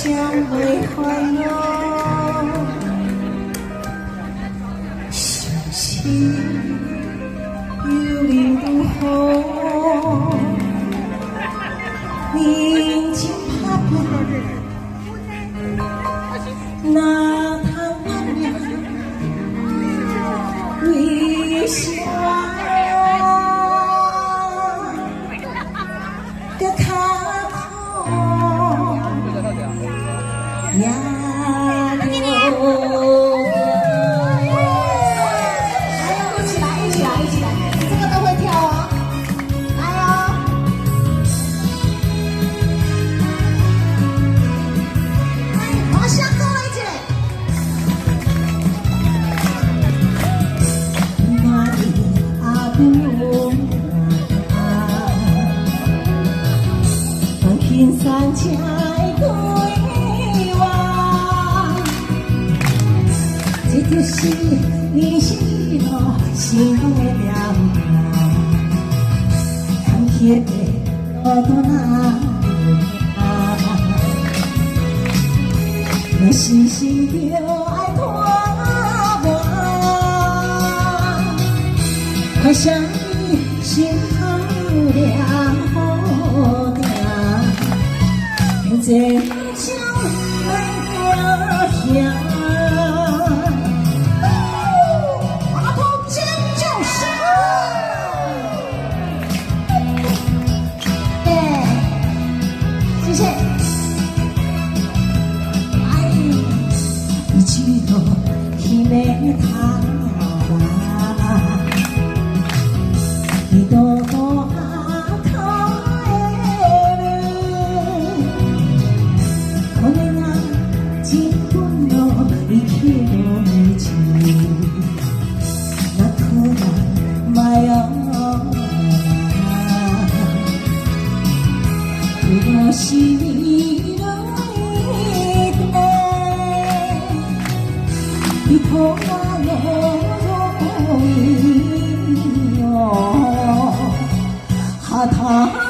想袂烦恼，相信有你如何？宁静拍拼，哪通安宁？为啥？个卡苦也留。来哦，一起来，一起来，一起来，这个都会跳哦。来哦。好，下课了，一起来。那里阿布。天山才对望，这就是你是我心中的了解。看那个路途那那时时就爱拖磨，快想你心头凉。这江来飘飘，阿婆尖叫声，对，谢谢。哎，一起到去面塔吧，你多多。我是你的你可我哈他。